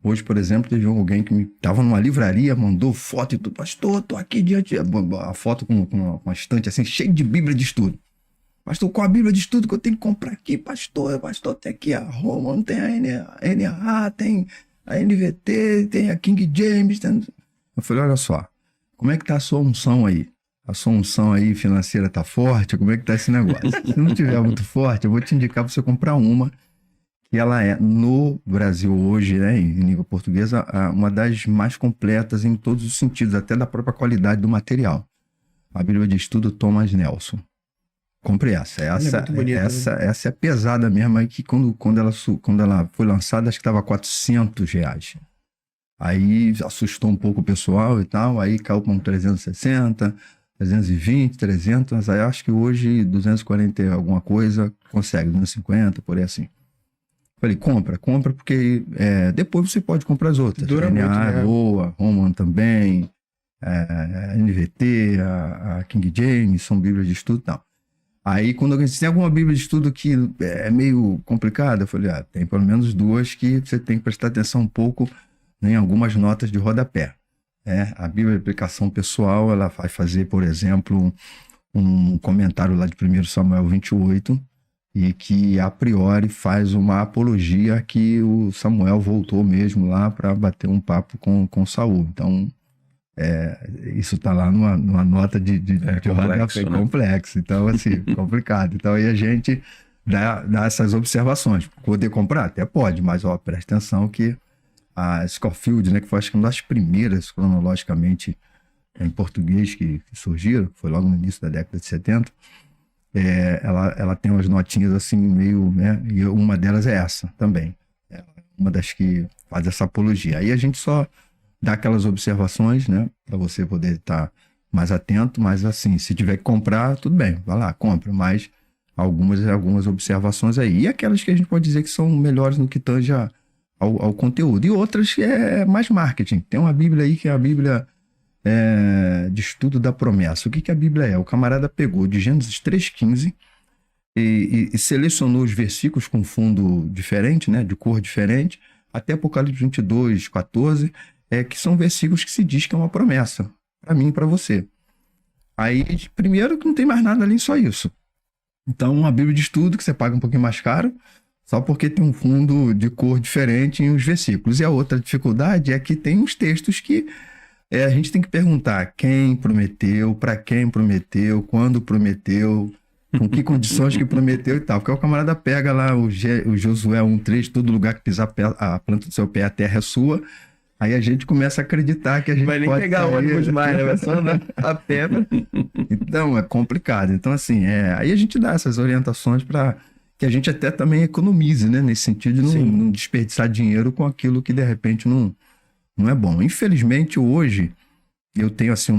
Hoje, por exemplo, teve alguém que estava numa livraria, mandou foto e tudo. Pastor, tô aqui diante... A foto com uma estante assim, cheia de Bíblia de estudo. Pastor, qual a Bíblia de estudo que eu tenho que comprar aqui? Pastor, tem aqui a Roma, tem a NAA, tem a NVT, tem a King James. Tem... Eu falei, olha só, como é que tá a sua unção aí? A sua unção aí financeira tá forte? Como é que tá esse negócio? Se não tiver muito forte, eu vou te indicar para você comprar uma, que ela é, no Brasil hoje, né, em língua portuguesa, uma das mais completas em todos os sentidos, até da própria qualidade do material. A Bíblia de Estudo Thomas Nelson. Compre essa. Essa é pesada mesmo, aí que quando ela foi lançada, acho que estava R$400. Aí assustou um pouco o pessoal e tal, aí caiu para 360, 320, 300, aí acho que hoje 240 e alguma coisa, consegue, 250, por aí assim. Falei, compra, porque depois você pode comprar as outras. Dura NA muito, né? boa, Roman também, a NVT, a King James, são bíblias de estudo e tal. Aí, quando alguém disse, tem alguma bíblia de estudo que é meio complicada? Eu falei, tem pelo menos duas que você tem que prestar atenção um pouco em algumas notas de rodapé. A Bíblia de Aplicação Pessoal, ela vai fazer, por exemplo, um comentário lá de 1 Samuel 28, e que, a priori, faz uma apologia que o Samuel voltou mesmo lá para bater um papo com Saul. Então, isso está lá numa nota de complexo, né? Complexo. Então, assim, complicado. Então, aí a gente dá essas observações. Poder comprar? Até pode, mas presta atenção que a Scofield, né, que foi acho que uma das primeiras, cronologicamente, em português que surgiram, foi logo no início da década de 70, ela tem umas notinhas assim, meio, né, e uma delas é essa também. É uma das que faz essa apologia. Aí a gente só dá aquelas observações, né, para você poder estar mais atento, mas assim, se tiver que comprar, tudo bem, vai lá, compra, mas algumas observações aí. E aquelas que a gente pode dizer que são melhores no que tange ao conteúdo. E outras que é mais marketing. Tem uma Bíblia aí que é a Bíblia de Estudo da Promessa. O que a Bíblia é? O camarada pegou de Gênesis 3,15 e selecionou os versículos com fundo diferente, né, de cor diferente, até Apocalipse 22,14, que são versículos que se diz que é uma promessa, para mim e para você. Aí, primeiro, que não tem mais nada além só isso. Então, uma Bíblia de estudo que você paga um pouquinho mais caro, só porque tem um fundo de cor diferente em os versículos. E a outra dificuldade é que tem uns textos que a gente tem que perguntar quem prometeu, para quem prometeu, quando prometeu, com que condições que prometeu e tal. Porque o camarada pega lá o Josué 1,3, todo lugar que pisar a planta do seu pé, a terra é sua. Aí a gente começa a acreditar que a gente vai nem pode pegar sair, ônibus mais, né? Vai só andar a pé. Então, é complicado. Então, assim, aí a gente dá essas orientações para que a gente até também economize, né? Nesse sentido de não desperdiçar dinheiro com aquilo que, de repente, não é bom. Infelizmente, hoje, eu tenho, assim,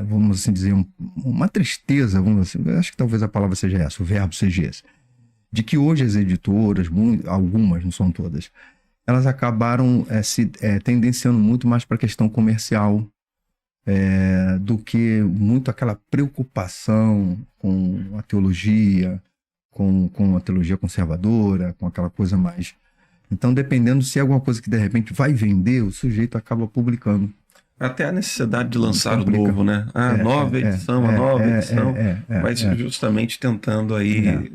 vamos assim dizer, uma tristeza, acho que talvez a palavra seja essa, o verbo seja esse, de que hoje as editoras, algumas, não são todas, elas acabaram tendenciando muito mais para a questão comercial do que muito aquela preocupação com a teologia, com a teologia conservadora, com aquela coisa mais... Então, dependendo se é alguma coisa que de repente vai vender, o sujeito acaba publicando. Até a necessidade de lançar o novo, né? A nova edição, mas justamente tentando aí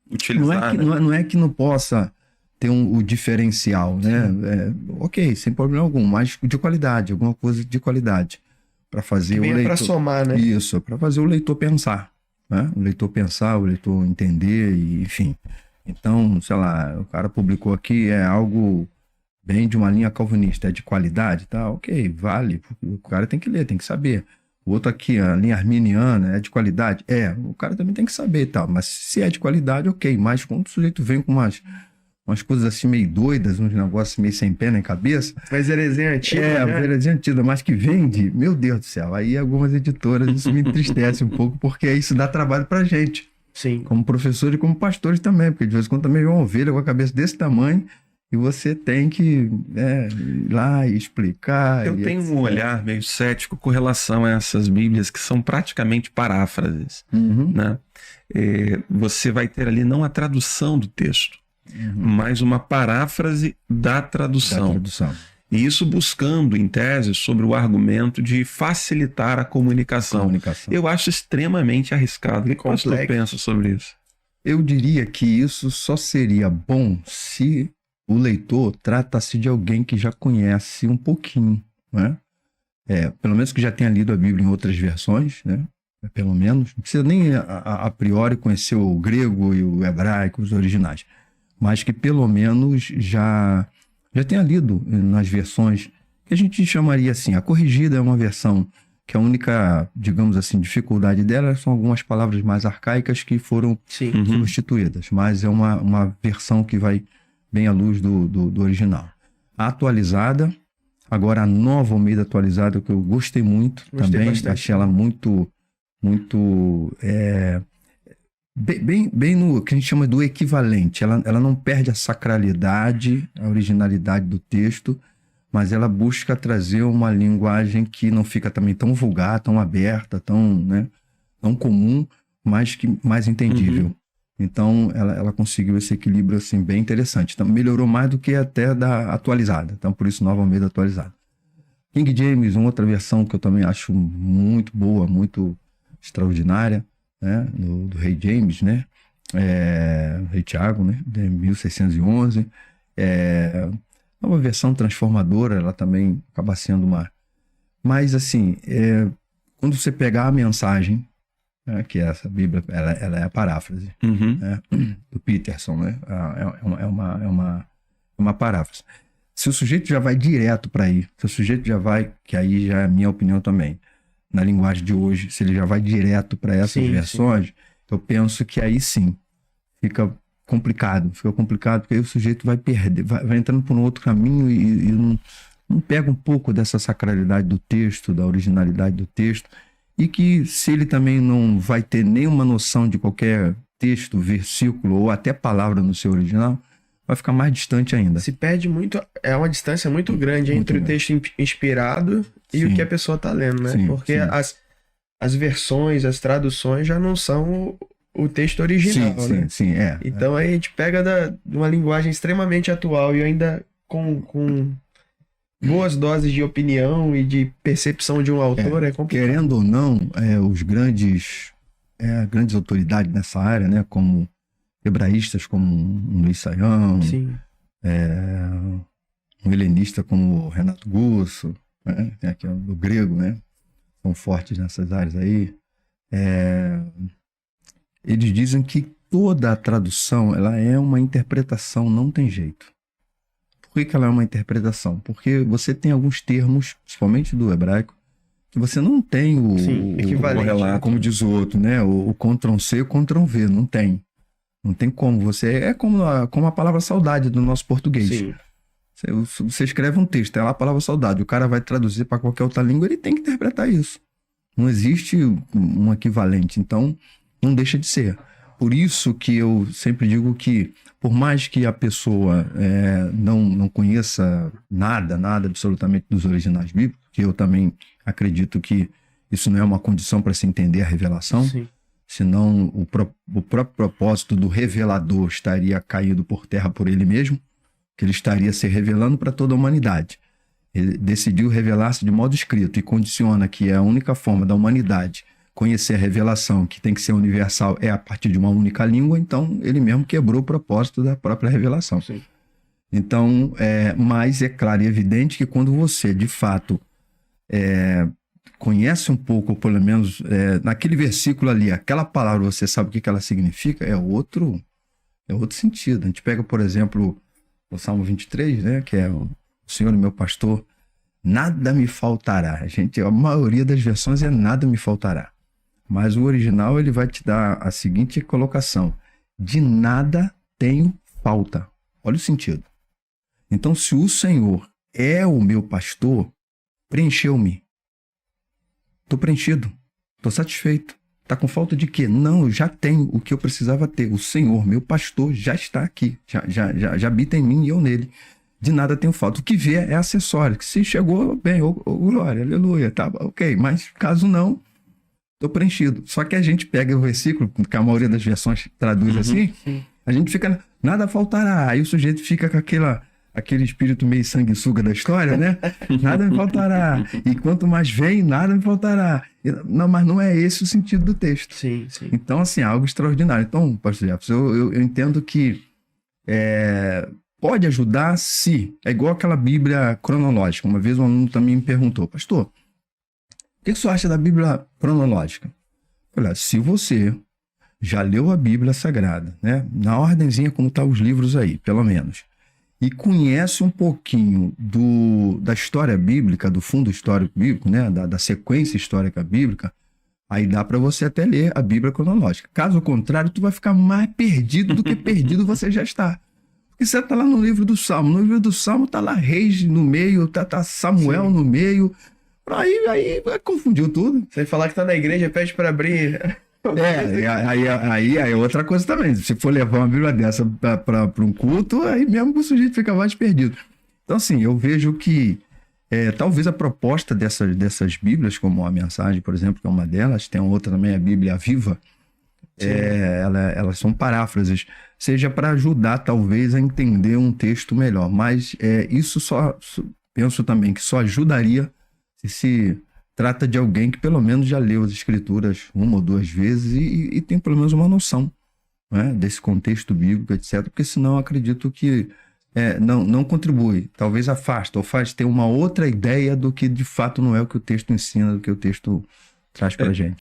utilizar. Não é que não possa ter o diferencial, né? Ok, sem problema algum, mas de qualidade, alguma coisa de qualidade. Para fazer o leitor... para somar, né? Isso, para fazer o leitor pensar. Né? O leitor pensar, o leitor entender, e, enfim. Então, sei lá, o cara publicou aqui, algo bem de uma linha calvinista, de qualidade, tá? Ok, vale, o cara tem que ler, tem que saber. O outro aqui, a linha arminiana, é de qualidade? O cara também tem que saber e tal. Mas se é de qualidade, ok. Mas quando o sujeito vem com umas coisas assim meio doidas, uns negócios meio sem pé nem cabeça. Mas heresia antiga, né? Heresia antiga, mas que vende, meu Deus do céu. Aí algumas editoras, isso me entristece um pouco, porque isso dá trabalho pra gente. Sim. Como professor e como pastores também, porque de vez em quando também vem uma ovelha com a cabeça desse tamanho e você tem que ir lá e explicar. Eu tenho um olhar meio cético com relação a essas bíblias que são praticamente paráfrases, né? Você vai ter ali não a tradução do texto, mas uma paráfrase da tradução. E isso buscando, em tese, sobre o argumento de facilitar a comunicação. Eu acho extremamente arriscado. O que o pastor pensa sobre isso? Eu diria que isso só seria bom se o leitor trata-se de alguém que já conhece um pouquinho, né? Pelo menos que já tenha lido a Bíblia em outras versões, né? Pelo menos. Não precisa nem a priori conhecer o grego e o hebraico, os originais. Mas que pelo menos já tenha lido nas versões que a gente chamaria assim. A corrigida é uma versão que a única, digamos assim, dificuldade dela são algumas palavras mais arcaicas que foram substituídas. Mas é uma versão que vai bem à luz do original. A atualizada, agora a nova Almeida atualizada, que eu gostei muito também. Bastante. Achei ela muito bem no que a gente chama do equivalente. Ela não perde a sacralidade, a originalidade do texto, mas ela busca trazer uma linguagem que não fica também tão vulgar, tão aberta, tão comum, mas que mais entendível. Então, ela conseguiu esse equilíbrio assim, bem interessante. Então, melhorou mais do que até da atualizada. Então, por isso, nova Almeida atualizada. King James, uma outra versão que eu também acho muito boa, muito extraordinária, né? Do Rei James, né? Rei Tiago, né? De 1611. É uma versão transformadora, ela também acaba sendo uma... Mas, assim, quando você pegar a mensagem, que essa Bíblia, ela é a paráfrase né? Do Peterson, né? É uma paráfrase. Se o sujeito já vai direto para aí, se o sujeito já vai, que aí já é a minha opinião também, na linguagem de hoje, se ele já vai direto para essas versões, eu penso que aí sim fica complicado porque aí o sujeito vai perder, vai entrando por um outro caminho e não pega um pouco dessa sacralidade do texto, da originalidade do texto, e que se ele também não vai ter nenhuma noção de qualquer texto, versículo ou até palavra no seu original, vai ficar mais distante ainda. Se perde muito, é uma distância muito grande entre o texto inspirado e o que a pessoa está lendo, né? Porque as versões, as traduções já não são o texto original, né? Então aí a gente pega de uma linguagem extremamente atual e ainda com boas doses de opinião e de percepção de um autor, é complicado. Querendo ou não, os grandes autoridades nessa área, né? Como hebraístas como Luiz Saião, um helenista como Renato Gusso, né? Que é do grego, né? São fortes nessas áreas aí. Eles dizem que toda a tradução ela é uma interpretação, não tem jeito. Por que ela é uma interpretação? Porque você tem alguns termos, principalmente do hebraico, que você não tem o equivalente, como diz o outro, né? O Ctrl+C e o Ctrl+V, não tem. Não tem como. É como a palavra saudade do nosso português. Sim. Você escreve um texto, tem lá a palavra saudade, o cara vai traduzir para qualquer outra língua, ele tem que interpretar isso. Não existe um equivalente, então não deixa de ser. Por isso que eu sempre digo que, por mais que a pessoa não conheça nada absolutamente dos originais bíblicos, que eu também acredito que isso não é uma condição para se entender a revelação, senão o próprio propósito do revelador estaria caído por terra por ele mesmo, que ele estaria se revelando para toda a humanidade. Ele decidiu revelar-se de modo escrito e condiciona que a única forma da humanidade conhecer a revelação, que tem que ser universal, é a partir de uma única língua, então ele mesmo quebrou o propósito da própria revelação. Sim. Então, mas é claro e evidente que quando você, de fato, conhece um pouco, ou pelo menos naquele versículo ali, aquela palavra, você sabe o que ela significa, é outro sentido. A gente pega, por exemplo, o Salmo 23, né, que é o Senhor é meu pastor, nada me faltará. A maioria das versões é nada me faltará. Mas o original ele vai te dar a seguinte colocação: de nada tenho falta. Olha o sentido. Então, se o Senhor é o meu pastor, preencheu-me. Estou preenchido, estou satisfeito. Está com falta de quê? Não, eu já tenho o que eu precisava ter. O Senhor, meu pastor, já está aqui. Já habita em mim e eu nele. De nada tenho falta. O que vier é acessório. Que se chegou, bem, glória, aleluia, tá, ok. Mas caso não, estou preenchido. Só que a gente pega o versículo, que a maioria das versões traduz assim, a gente fica, nada faltará. Aí o sujeito fica com aquele espírito meio sanguessuga da história, né? Nada me faltará. E quanto mais vem, nada me faltará. Não, mas não é esse o sentido do texto. Sim, sim. Então, assim, algo extraordinário. Então, pastor Jefferson, eu entendo que pode ajudar se... É igual aquela Bíblia cronológica. Uma vez um aluno também me perguntou, pastor, o que você acha da Bíblia cronológica? Eu falei, se você já leu a Bíblia Sagrada, né? Na ordenzinha como estão os livros aí, pelo menos, e conhece um pouquinho da história bíblica, do fundo histórico bíblico, né? Da sequência histórica bíblica, aí dá para você até ler a Bíblia cronológica. Caso contrário, tu vai ficar mais perdido do que perdido você já está. Porque você está lá no livro do Salmo. No livro do Salmo está lá Reis no meio, tá Samuel Sim. no meio. Aí confundiu tudo. Você falar que tá na igreja, pede para abrir. Aí é outra coisa também. Se for levar uma Bíblia dessa para um culto, aí mesmo que o sujeito fica mais perdido. Então, assim, eu vejo que talvez a proposta dessas Bíblias, como a Mensagem, por exemplo, que é uma delas, tem outra também, a Bíblia Viva, elas são paráfrases, seja para ajudar, talvez, a entender um texto melhor. Mas isso penso também que só ajudaria se trata de alguém que pelo menos já leu as Escrituras uma ou duas vezes e tem pelo menos uma noção, né, desse contexto bíblico, etc. Porque senão eu acredito que não contribui. Talvez afasta ou faz ter uma outra ideia do que de fato não é o que o texto ensina, do que o texto traz para a gente.